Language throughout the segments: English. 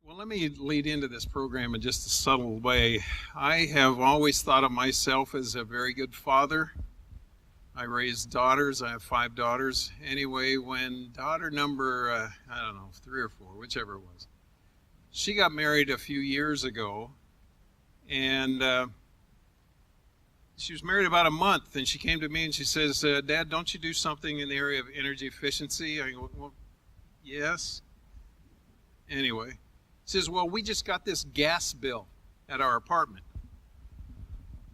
Well, let me lead into this program in just a subtle way. I have always thought of myself as a very good father. I raised daughters. I have 5 daughters. Anyway, when daughter number, I don't know, 3 or 4, whichever it was, she got married a few years ago, and she was married about a month, and she came to me and she says, Dad, don't you do something in the area of energy efficiency? I go, well, yes. Anyway, she says, well, we just got this gas bill at our apartment.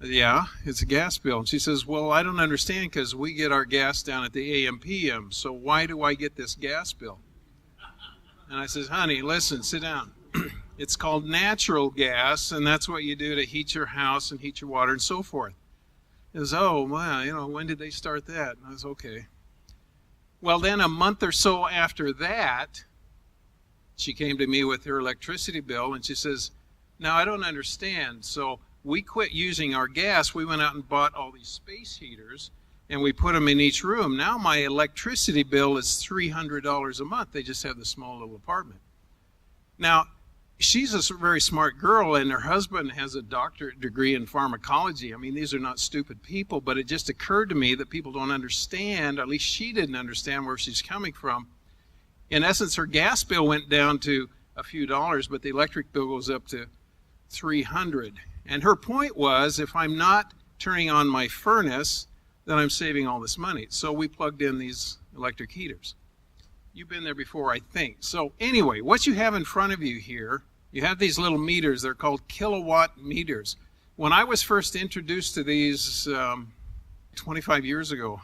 Yeah, it's a gas bill. And she says, well, I don't understand because we get our gas down at the AM/PM, so why do I get this gas bill? And I says, honey, listen, sit down. It's called natural gas, and that's what you do to heat your house and heat your water and so forth. He says, oh, well, when did they start that? And I was, okay. Well, then a month or so after that, she came to me with her electricity bill, and she says, now I don't understand. So we quit using our gas. We went out and bought all these space heaters, and we put them in each room. Now my electricity bill is $300 a month. They just have this small little apartment. Now, she's a very smart girl, and her husband has a doctorate degree in pharmacology. I mean, these are not stupid people, but it just occurred to me that people don't understand, or at least she didn't understand where she's coming from. In essence, her gas bill went down to a few dollars, but the electric bill goes up to $300. And her point was, if I'm not turning on my furnace, then I'm saving all this money. So we plugged in these electric heaters. You've been there before, I think. So anyway, what you have in front of you here, you have these little meters. They're called kilowatt meters. When I was first introduced to these 25 years ago,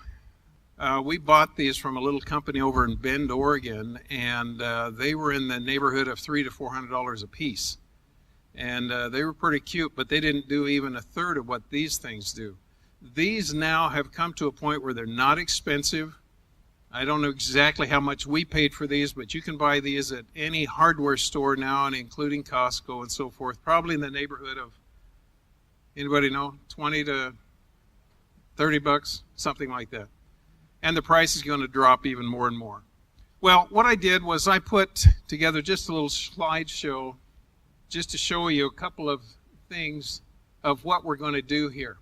we bought these from a little company over in Bend, Oregon, and they were in the neighborhood of $300 to $400 a piece. And they were pretty cute, but they didn't do even a third of what these things do. These now have come to a point where they're not expensive. I don't know exactly how much we paid for these, but you can buy these at any hardware store now, and including Costco and so forth, probably in the neighborhood of, anybody know, 20 to 30 bucks, something like that. And the price is going to drop even more and more. Well, what I did was I put together just a little slideshow just to show you a couple of things of what we're going to do here.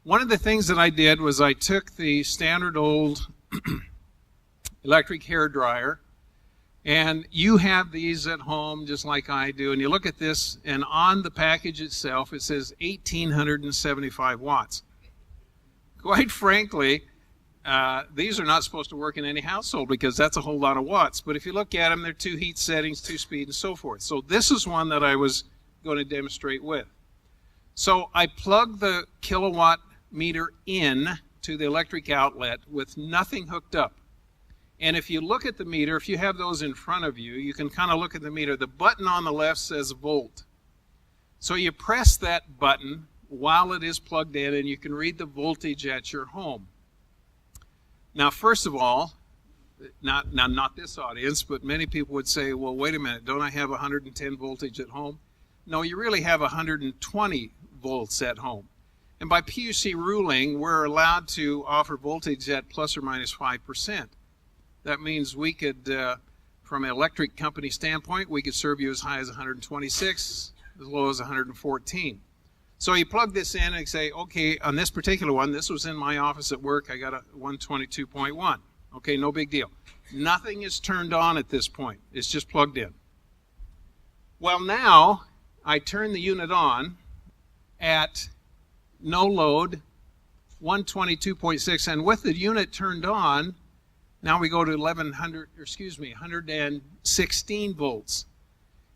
One of the things that I did was I took the standard old electric hair dryer, and you have these at home just like I do, and you look at this, and on the package itself it says 1875 watts. Quite frankly, these are not supposed to work in any household because that's a whole lot of watts. But if you look at them, they're 2 heat settings, 2 speed, and so forth. So this is one that I was going to demonstrate with. So I plug the kilowatt meter in to the electric outlet with nothing hooked up. And if you look at the meter, if you have those in front of you, you can kind of look at the meter. The button on the left says volt. So you press that button while it is plugged in, and you can read the voltage at your home. Now, first of all, not this audience, but many people would say, well, wait a minute, don't I have 110 voltage at home? No, you really have 120 volts at home. And by PUC ruling, we're allowed to offer voltage at plus or minus 5%. That means we could, from an electric company standpoint, we could serve you as high as 126, as low as 114. So you plug this in and say, okay, on this particular one, this was in my office at work, I got a 122.1. Okay, no big deal. Nothing is turned on at this point. It's just plugged in. Well, now I turn the unit on at no load, 122.6, and with the unit turned on, now we go to 116 volts.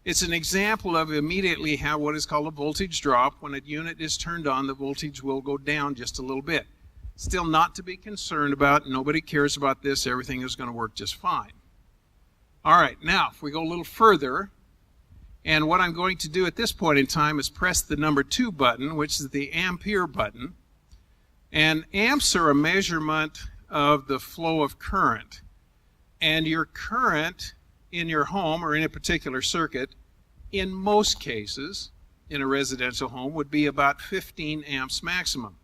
It's an example of immediately how what is called a voltage drop. When a unit is turned on, the voltage will go down just a little bit. Still not to be concerned about. Nobody cares about this. Everything is going to work just fine. All right, now if we go a little further, and what I'm going to do at this point in time is press the number 2 button, which is the ampere button. And amps are a measurement of the flow of current. And your current in your home or in a particular circuit, in most cases, in a residential home, would be about 15 amps maximum.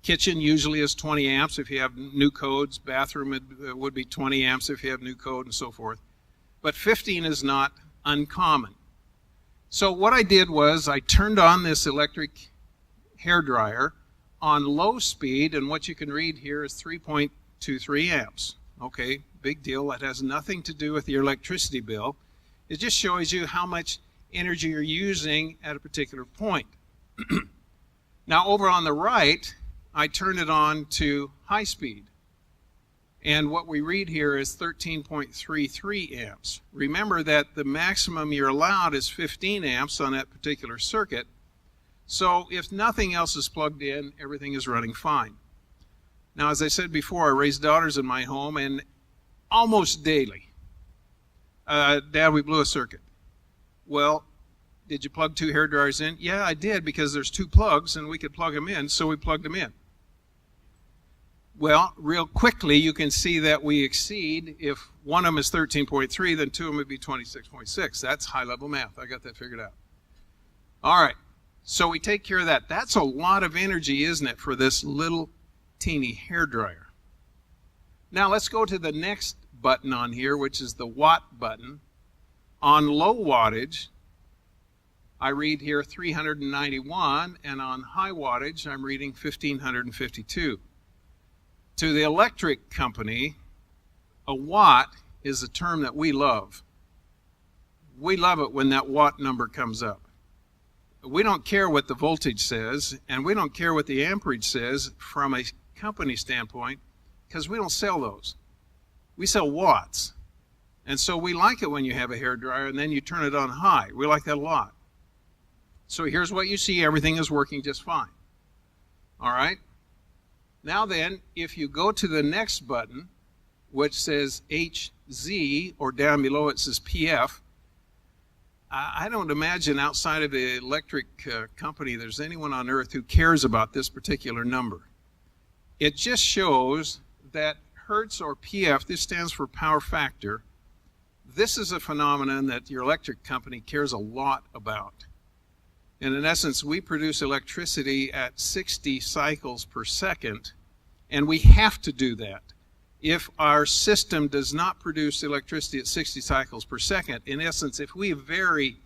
Kitchen usually is 20 amps if you have new codes. Bathroom would be 20 amps if you have new code and so forth. But 15 is not uncommon. So what I did was I turned on this electric hairdryer on low speed, and what you can read here is 3.23 amps. Okay, big deal. That has nothing to do with your electricity bill. It just shows you how much energy you're using at a particular point. Now over on the right, I turned it on to high speed. And what we read here is 13.33 amps. Remember that the maximum you're allowed is 15 amps on that particular circuit. So if nothing else is plugged in, everything is running fine. Now, as I said before, I raise daughters in my home, and almost daily, Dad, we blew a circuit. Well, did you plug 2 hair dryers in? Yeah, I did, because there's 2 plugs and we could plug them in, so we plugged them in. Well, real quickly, you can see that we exceed. If one of them is 13.3, then 2 of them would be 26.6. That's high-level math. I got that figured out. All right, so we take care of that. That's a lot of energy, isn't it, for this little teeny hair dryer? Now let's go to the next button on here, which is the watt button. On low wattage, I read here 391, and on high wattage, I'm reading 1552. To the electric company, a watt is a term that we love. We love it when that watt number comes up. We don't care what the voltage says, and we don't care what the amperage says from a company standpoint, because we don't sell those. We sell watts. And so we like it when you have a hair dryer and then you turn it on high. We like that a lot. So here's what you see. Everything is working just fine. All right? Now then, if you go to the next button, which says HZ, or down below it says PF, I don't imagine outside of the electric company there's anyone on earth who cares about this particular number. It just shows that Hertz, or PF, this stands for power factor. This is a phenomenon that your electric company cares a lot about. And in essence, we produce electricity at 60 cycles per second, and we have to do that. If our system does not produce electricity at 60 cycles per second, in essence, if we vary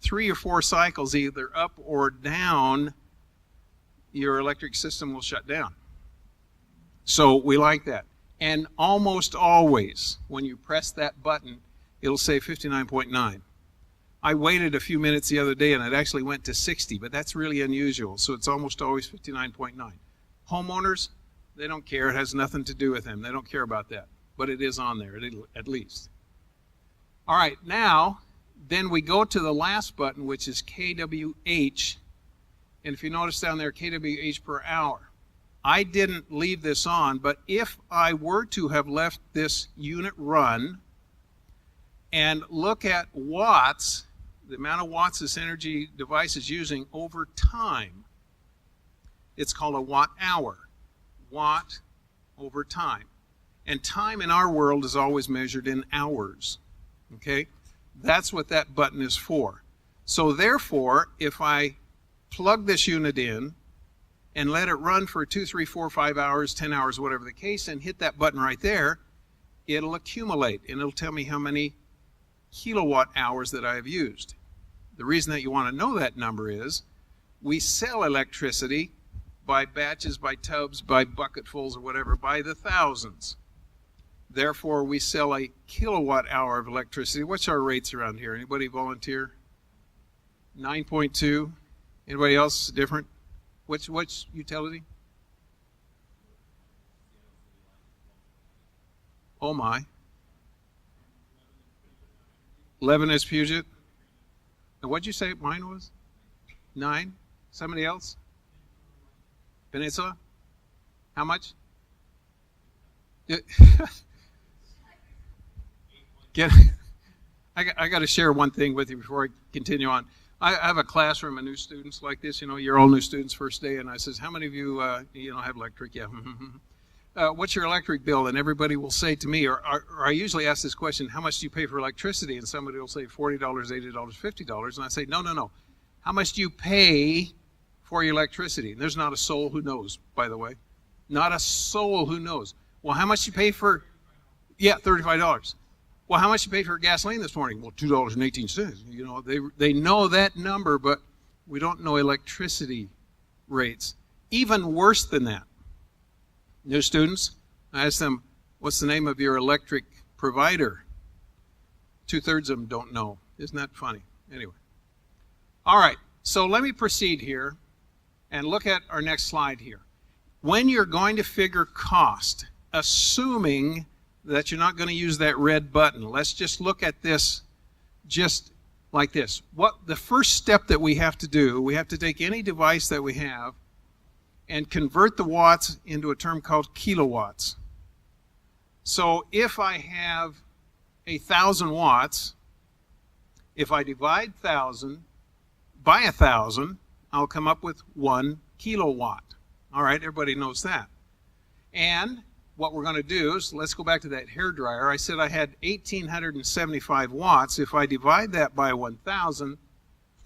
3 or 4 cycles either up or down, your electric system will shut down. So we like that. And almost always, when you press that button, it'll say 59.9. I waited a few minutes the other day and it actually went to 60, but that's really unusual. So it's almost always 59.9. Homeowners, they don't care. It has nothing to do with them. They don't care about that. But it is on there, at least. All right, now, then we go to the last button, which is kWh. And if you notice down there, kWh per hour. I didn't leave this on, but if I were to have left this unit run and look at watts, the amount of watts this energy device is using over time, it's called a watt hour. Watt over time. And time in our world is always measured in hours. Okay? That's what that button is for. So therefore, if I plug this unit in and let it run for 2, 3, 4, 5 hours, 10 hours, whatever the case, and hit that button right there, it'll accumulate and it'll tell me how many kilowatt hours that I have used. The reason that you want to know that number is we sell electricity by batches, by tubs, by bucketfuls, or whatever, by the thousands. Therefore, we sell a kilowatt hour of electricity. What's our rates around here? Anybody volunteer? 9.2. Anybody else different? Which utility? Oh my. Lebanon Puget. And what'd you say mine was? 9? Somebody else? Peninsula? How much? I got to share one thing with you before I continue on. I have a classroom of new students like this. You know, you're all new students first day, and I says, how many of you, have electric? Yeah. What's your electric bill? And everybody will say to me, or I usually ask this question, how much do you pay for electricity? And somebody will say $40, $80, $50. And I say, no. How much do you pay for your electricity? And there's not a soul who knows, by the way. Not a soul who knows. Well, how much do you pay for? Yeah, $35. Well, how much you paid for gasoline this morning? Well, $2.18. You know, they know that number, but we don't know electricity rates. Even worse than that. New students, I asked them, what's the name of your electric provider? 2/3 of them don't know. Isn't that funny? Anyway. All right, so let me proceed here and look at our next slide here. When you're going to figure cost, assuming that you're not going to use that red button, let's just look at this just like this. What the first step that we have to do, we have to take any device that we have and convert the watts into a term called kilowatts. So if I have 1,000 watts, if I divide 1,000 by 1,000, I'll come up with 1 kilowatt. All right, everybody knows that. And what we're going to do is, let's go back to that hair dryer. I said I had 1,875 watts. If I divide that by 1,000,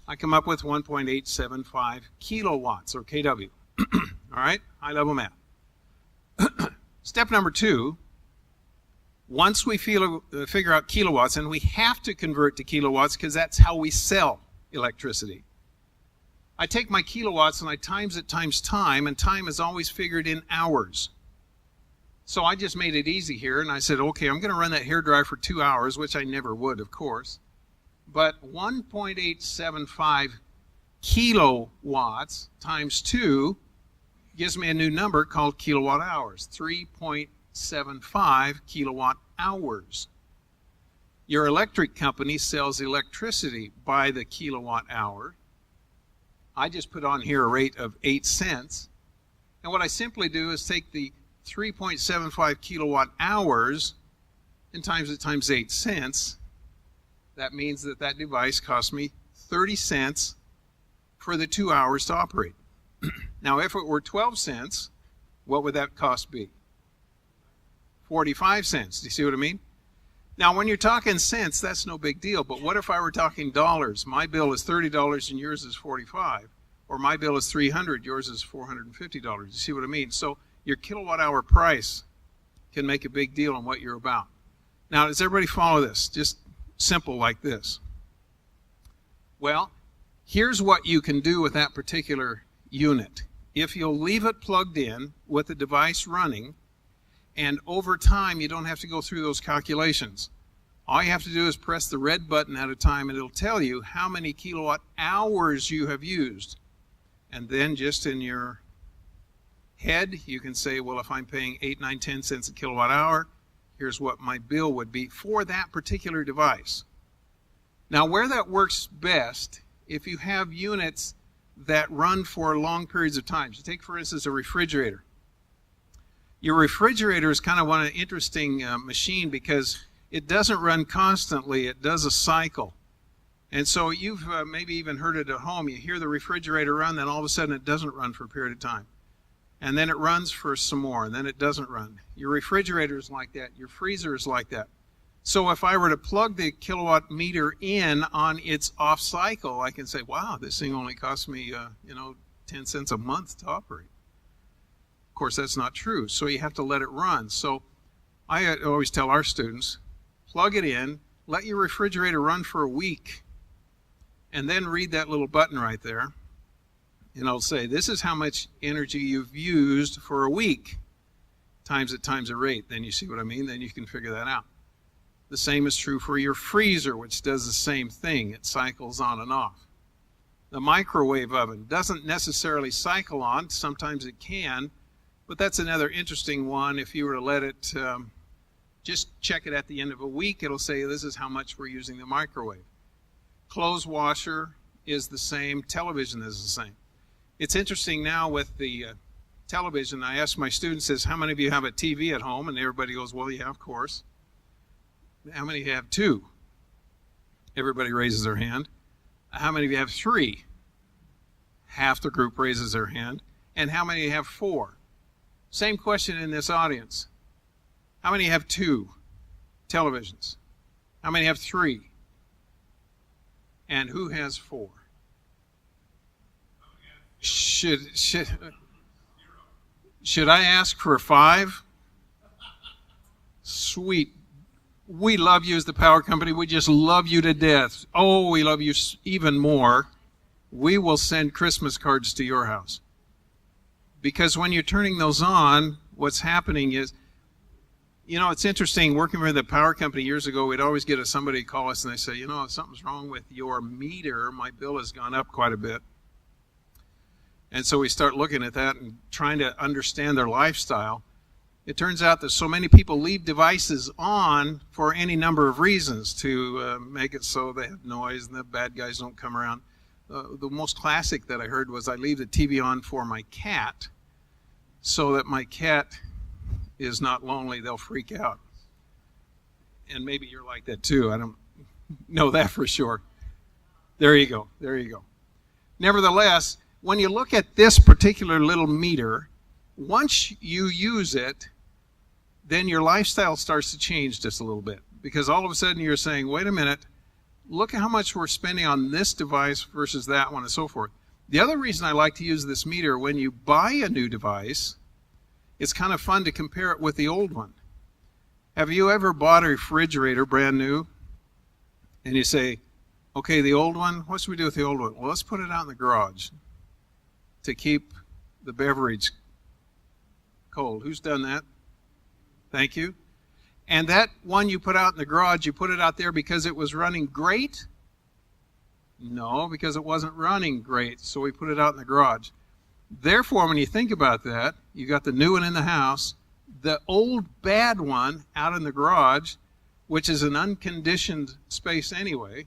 I come up with 1.875 kilowatts, or kW. All right, high level math. Step number 2, once we figure out kilowatts, and we have to convert to kilowatts because that's how we sell electricity. I take my kilowatts and I times it times time, and time is always figured in hours. So I just made it easy here, and I said, okay, I'm going to run that hairdryer for 2 hours, which I never would, of course. But 1.875 kilowatts times 2 gives me a new number called kilowatt hours, 3.75 kilowatt hours. Your electric company sells electricity by the kilowatt hour. I just put on here a rate of 8 cents. And what I simply do is take the 3.75 kilowatt hours and times it times 8 cents. That means that that device cost me 30 cents for the 2 hours to operate. Now, if it were 12 cents, what would that cost be? 45 cents. Do you see what I mean? Now, when you're talking cents, that's no big deal. But what if I were talking dollars? My bill is $30 and yours is $45. Or my bill is $300, yours is $450. You see what I mean? So your kilowatt hour price can make a big deal on what you're about. Now, does everybody follow this? Just simple like this. Well, here's what you can do with that particular unit. If you'll leave it plugged in with the device running, and over time you don't have to go through those calculations. All you have to do is press the red button at a time, and it'll tell you how many kilowatt hours you have used. And then just in your head, you can say, well, if I'm paying 8, 9, 10 cents a kilowatt hour, here's what my bill would be for that particular device. Now, where that works best, if you have units that run for long periods of time. So take, for instance, a refrigerator. Your refrigerator is kind of an interesting machine because it doesn't run constantly. It does a cycle. And so you've maybe even heard it at home. You hear the refrigerator run, then all of a sudden it doesn't run for a period of time. And then it runs for some more, and then it doesn't run. Your refrigerator is like that. Your freezer is like that. So if I were to plug the kilowatt meter in on its off cycle, I can say, wow, this thing only costs me, 10 cents a month to operate. Of course, that's not true. So you have to let it run. So I always tell our students, plug it in, let your refrigerator run for a week, and then read that little button right there. And I'll say, this is how much energy you've used for a week, times it times a rate. Then you see what I mean? Then you can figure that out. The same is true for your freezer, which does the same thing. It cycles on and off. The microwave oven doesn't necessarily cycle on. Sometimes it can, but that's another interesting one. If you were to let it, just check it at the end of a week, it'll say this is how much we're using the microwave. Clothes washer is the same. Television is the same. It's interesting now with the television. I asked my students, says, how many of you have a TV at home? And everybody goes, well, yeah, of course. How many of you have 2? Everybody raises their hand. How many of you have 3? Half the group raises their hand. And how many have 4? Same question in this audience. How many have 2 televisions? How many have 3? And who has 4? Should I ask for 5? Sweet. we love you as the power company. We just love you to death. Oh, we love you even more. We will send Christmas cards to your house. Because when you're turning those on, what's happening is, you know, it's interesting, working with a power company years ago, we'd always get somebody call us and they say, you know, something's wrong with your meter. My bill has gone up quite a bit. And so we start looking at that and trying to understand their lifestyle. It turns out that so many people leave devices on for any number of reasons to make it so they have noise and the bad guys don't come around. The most classic that I heard was I leave the TV on for my cat so that my cat is not lonely. They'll freak out. And maybe you're like that too. I don't know that for sure. There you go. There you go. Nevertheless, when you look at this particular little meter, once you use it, then your lifestyle starts to change just a little bit. Because all of a sudden you're saying, wait a minute, look at how much we're spending on this device versus that one and so forth. The other reason I like to use this meter, when you buy a new device, it's kind of fun to compare it with the old one. Have you ever bought a refrigerator brand new and you say, okay, the old one, what should we do with the old one? Well, let's put it out in the garage to keep the beverage cold. Who's done that? Thank you. And that one you put out in the garage, you put it out there because it was running great? No, because it wasn't running great, so we put it out in the garage. Therefore, when you think about that, you got the new one in the house, the old bad one out in the garage, which is an unconditioned space anyway.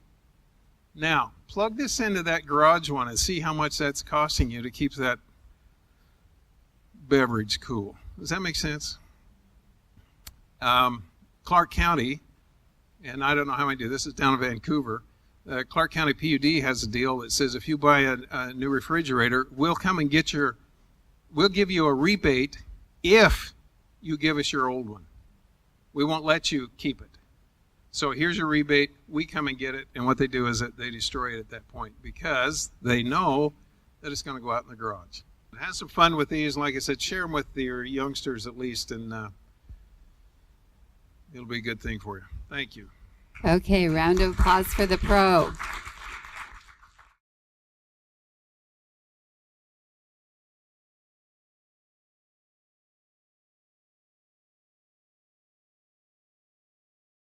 Now, plug this into that garage one and see how much that's costing you to keep that beverage cool. Does that make sense? Clark County, and I don't know how I do this, is down in Vancouver. Clark County PUD has a deal that says if you buy a new refrigerator, we'll come and we'll give you a rebate if you give us your old one. We won't let you keep it. So here's your rebate, we come and get it, and what they do is that they destroy it at that point because they know that it's going to go out in the garage. Have some fun with these, and like I said, share them with your youngsters at least, and it'll be a good thing for you. Thank you. Okay, round of applause for the pro.